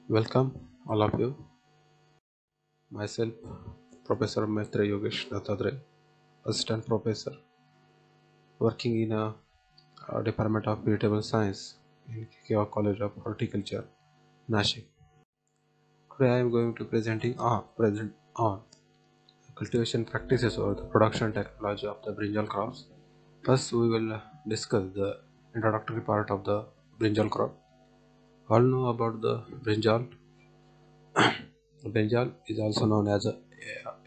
Welcome, all of you. Myself, Professor Maitreya Yogesh Dattadre, Assistant Professor, working in a Department of Vegetable Science in KKR College of Horticulture, Nashik. Today I am going to present on cultivation practices or the production technology of the brinjal crops. First, we will discuss the introductory part of the brinjal crop. All know about the brinjal. Brinjal is also known as a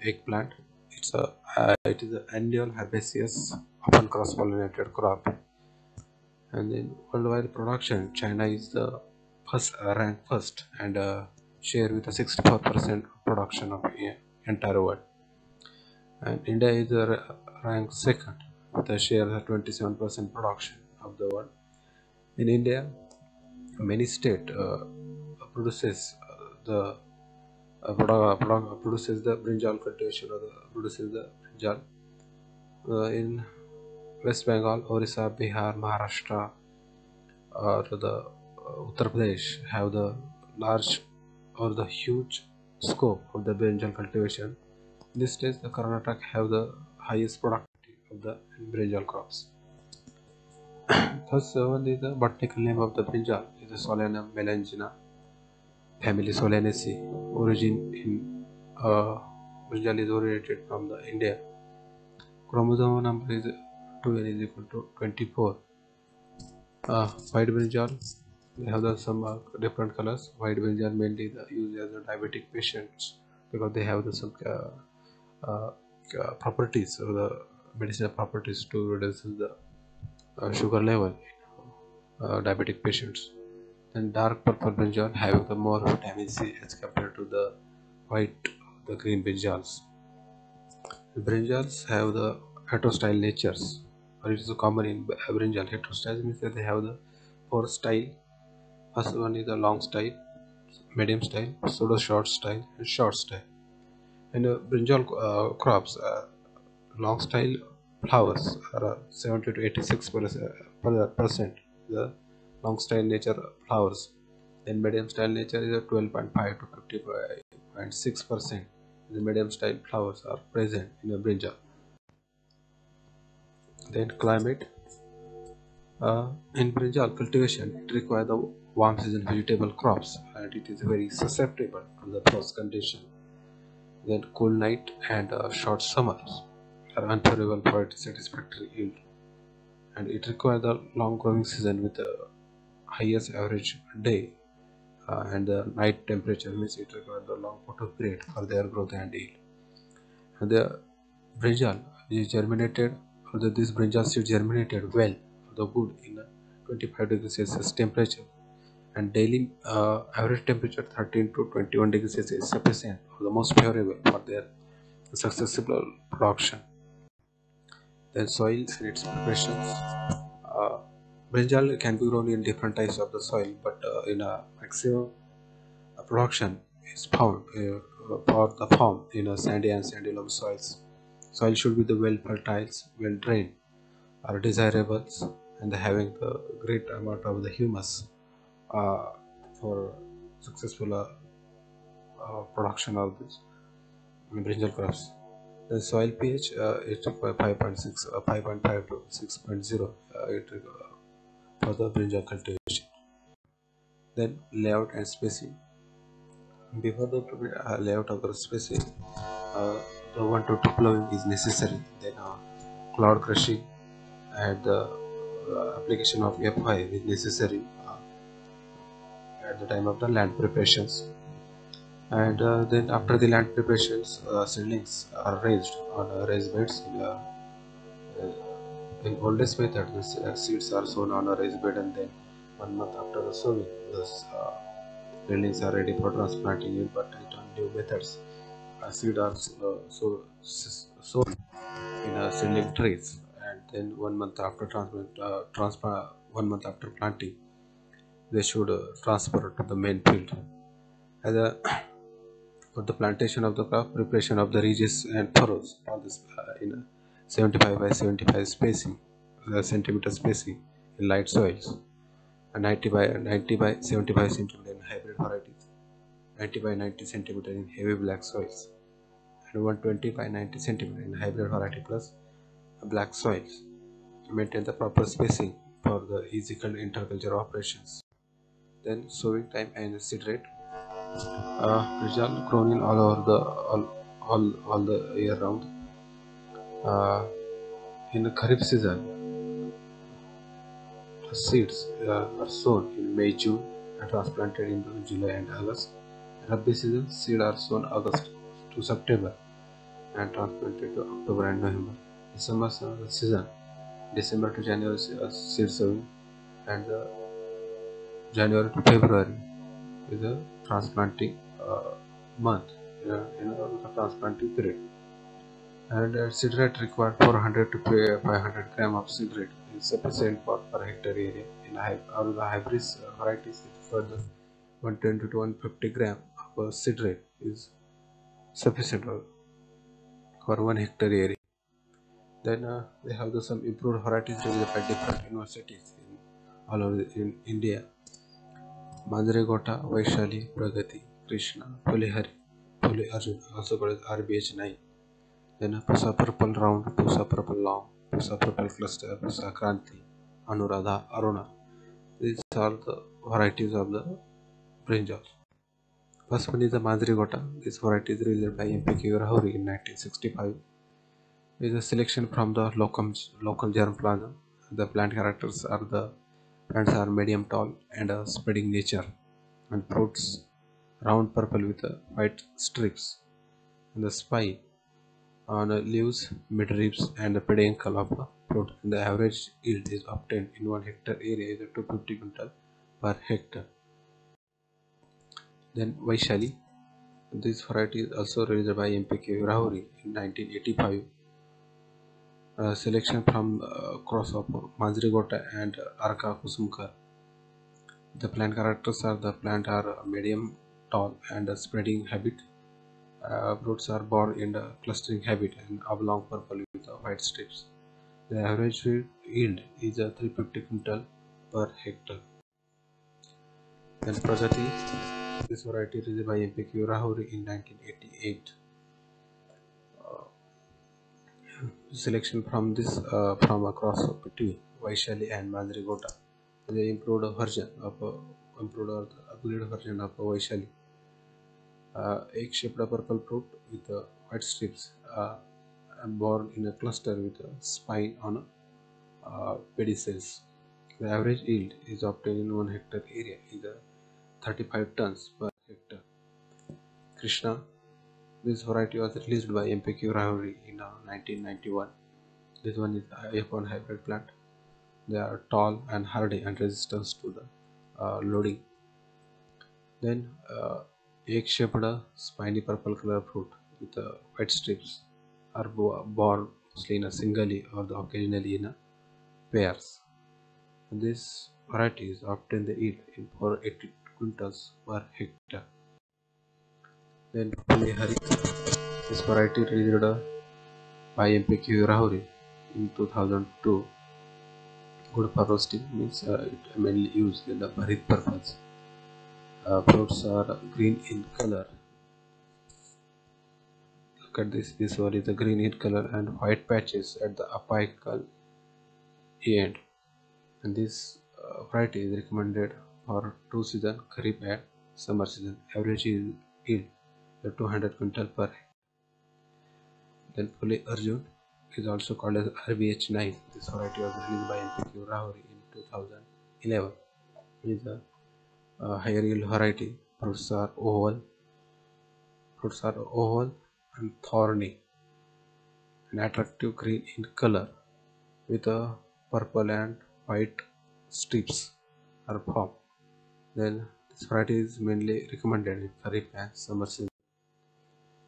eggplant. It is an annual herbaceous, often cross-pollinated crop. And in worldwide production, China is the ranked first and share with a 64% production of entire world. And India is ranked second with a share of 27% production of the world. In India, many state produces produces the brinjal cultivation or produces the brinjal in West Bengal, Orissa, Bihar, Maharashtra, or the Uttar Pradesh have the large or the huge scope of the brinjal cultivation. In this stage, the Karnataka have the highest productivity of the brinjal crops. Thus, one is the botanical name of the brinjal is the Solanum melangina, family Solanaceae. Origin in brinjal is originated from the India. Chromosome number is 2n is equal to 24. White brinjal, they have some different colors. White brinjal mainly used as a diabetic patients because they have some uh, properties or the medicinal properties to reduce the sugar level in diabetic patients. Then dark purple brinjal having the more vitamin C as compared to the white, the green brinjals. The brinjals have the heterostyle natures, or it is common in brinjal. Heterostyle means that they have the four style. First one is the long style, medium style, pseudo short style, and short style. And brinjal crops, long style flowers are 70 to 86% the long style nature flowers. Then medium style nature is a 12.5 to 55.6%. The medium style flowers are present in a brinjal. Then climate. In brinjal cultivation, it requires the warm season vegetable crops and it is very susceptible to the frost condition. Then cool night and short summers are unfavorable for its satisfactory yield. And it requires the long growing season with the highest average day and the night temperature means it requires the long photo period for their growth and yield. And the brinjal is germinated, or this brinjal seed germinated well, the good in 25 degrees Celsius temperature, and daily average temperature 13 to 21 degrees Celsius is sufficient or the most favorable for their successful production. Then soil and its preparations. Uh, Brinjal can be grown in different types of the soil, but in a maximum production is found for the farm in a sandy and sandy loam soils. Soil should be the well fertile, well drained, are desirable, and having the great amount of the humus uh, for successful production of this brinjal crops. The soil pH is 5.6, 5.5 to 6.0 for the brinjal cultivation. Then layout and spacing. Before the layout of the spacing, uh, the 1 to 2 plowing is necessary. Then cloud crushing and the application of F5 is necessary at the time of the land preparations. And then after the land preparations, seedlings are raised on raised beds. In oldest method, the seeds are sown on a raised bed, and then 1 month after the sowing, the seedlings are ready for transplanting. But in new methods, seeds are sown in seedling trays, and then 1 month after transplant, 1 month after planting, they should transfer to the main field. As a for the plantation of the crop, preparation of the ridges and furrows, all this in a 75 by 75 spacing, centimeter spacing in light soils, and 90 by 75 centimeter in hybrid varieties. 90 by 90 cm in heavy black soils, and 120 by 90 cm in hybrid variety plus black soils. Maintain the proper spacing for the easy interculture operations. Then sowing time and seed rate. Rizal grown in all over the all the year round. In the Kharif season, the seeds are sown in May, June and transplanted in July and August. Rabi season, seeds are sown August to September and transplanted to October and November. The summer season, December to January seed sowing, and January to February is a transplanting month, the transplanting period. And seed rate required 400 to 500 gram of seed rate is sufficient for per hectare area. In or the hybrid varieties, further 120 to 150 gram of seed rate is sufficient for 1 hectare area. Then they have some improved varieties developed by different universities all over in India. Manjregota, Vaishali, Pragati, Krishna, Pulihari, Puli Arjun, also called as RBH9. Then Pusa Purple Round, Pusa Purple Long, Pusa Purple Cluster, Pusa Kranti, Anuradha, Aruna. These are the varieties of the brinjal. First one is the Manjregota. This variety is released by MPK Rahuri in 1965. It is a selection from the local germplasm. The plant characters are the plants are medium tall and spreading nature, and fruits round purple with white strips. And the spine on leaves, midribs, and the peduncle of the fruit. And the average yield is obtained in 1 hectare area is 250 quintal per hectare. Then Vaishali. This variety is also released by MPK Rahuri in 1985. Selection from cross of Manjregota and Arka Kusumkar. The plant characters are the plant are medium tall and spreading habit. Fruits are borne in the clustering habit and oblong purple with white strips. The average yield is 350 quintal per hectare. Then Pragati. This variety released by MPQ Rahuri in 1988. Selection from this from across between Vaishali and Manjregota. The improved version of improved or the upgraded version of Vaishali. Egg-shaped purple fruit with white strips, borne in a cluster with a spine on pedicels. The average yield is obtained in 1 hectare area is 35 tons per hectare. Krishna. This variety was released by MPQ Rahuri in 1991. This one is F1 hybrid plant. They are tall and hardy and resistant to the loading. Then egg-shaped spiny purple color fruit with white strips are borne mostly in a singly or occasionally in pairs. And this variety is obtained the yield in 480 quintals per hectare. Then Pulihari. This variety released by MPQ Rahuri in 2002. Good for roasting means it mainly used in the bharit purpose. Fruits are green in color. Look at this. This one is the green in color and white patches at the apical end. And this variety is recommended for 2 seasons, Kharif and summer season. Average yield 200 quintal per hectare. Then Puli Arjun is also called as RBH9. This variety was released by MPQ Rahuri in 2011. It is a higher yield variety. Fruits are oval and thorny and attractive green in color with a purple and white strips are formed. Then this variety is mainly recommended in Kharif and summer season.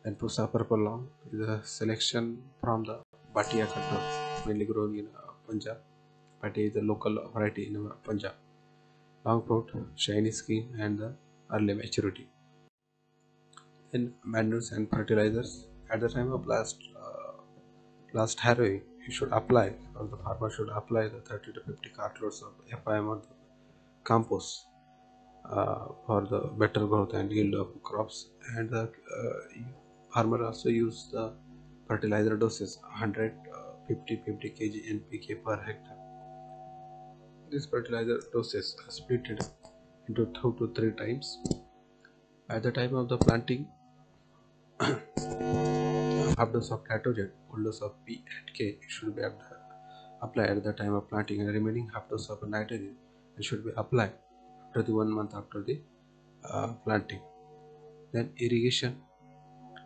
And Pusa Purple Long is a selection from the Bhatia control, mainly grown in Punjab. Bhatia is a local variety in Punjab. Long fruit, shiny skin, and the early maturity. Then manures and fertilizers. At the time of last harrowing, you should apply, or the farmer should apply the 30 to 50 cartloads of FIM or the compost for the better growth and yield of crops. And the farmer also use the fertilizer doses 100, 50 kg NPK per hectare. These fertilizer doses are split into 2 to 3 times. At the time of the planting, half dose of nitrogen, full dose of P and K should be applied at the time of planting, and remaining half dose of nitrogen should be applied after the 1 month after the planting. Then irrigation,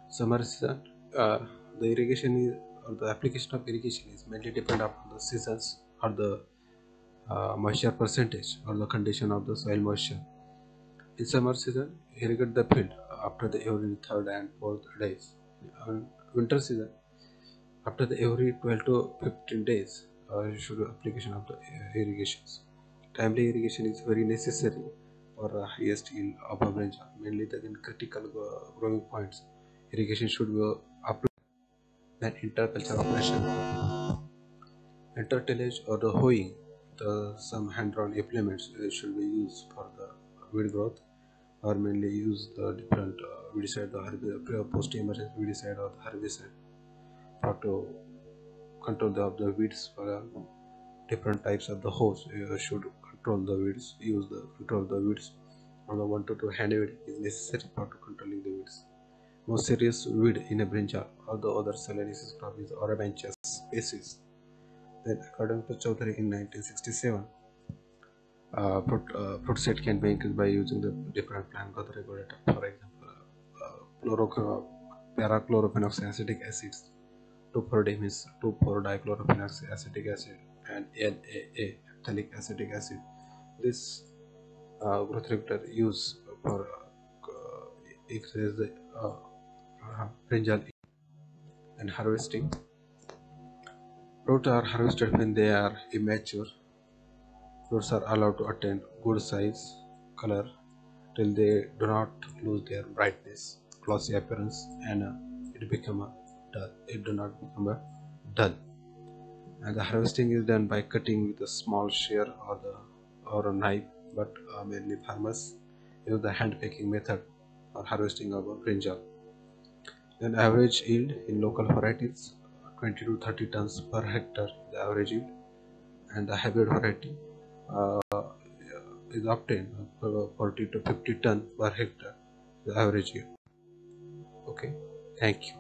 summer season. The irrigation is, or the application of irrigation is mainly depend upon the seasons or the moisture percentage or the condition of the soil moisture. In summer season, irrigate the field after the every third and fourth days. On winter season, after the every 12 to 15 days, you should do application of the irrigations. Timely irrigation is very necessary for highest yield of a brinjal, mainly in critical growing points. Irrigation should be applied. Then interculture operation, intertillage or the hoeing. Some hand-drawn implements should be used for the weed growth, or mainly use the different weedicide, the post-emergence weedicide or the herbicide for to control the weeds for different types of the hoes. You should control the weeds, use the control the weeds, or the 1 to 2 hand weed is necessary for controlling the weeds. Most serious weed in a brinjal or the other Solanaceous crop is Arabanchus species. Then, according to Chaudhary in 1967, fruit set can be increased by using the different plant growth regulator. For example, parachlorophenoxyacetic acids, 2,4-D means 2,4-dichlorophenoxyacetic acid, and NAA, phthalic acetic acid. This growth regulator use for increase the brinjal and harvesting. Fruits are harvested when they are immature. Fruits are allowed to attain good size, color, till they do not lose their brightness, glossy appearance, and it become a dull. It do not become a dull. And the harvesting is done by cutting with a small shear or a knife, but mainly farmers use the hand picking method for harvesting of a brinjal. Then average yield in local varieties 20 to 30 tons per hectare, the average yield, and the hybrid variety is obtained 40 to 50 tons per hectare, the average yield. Okay, thank you.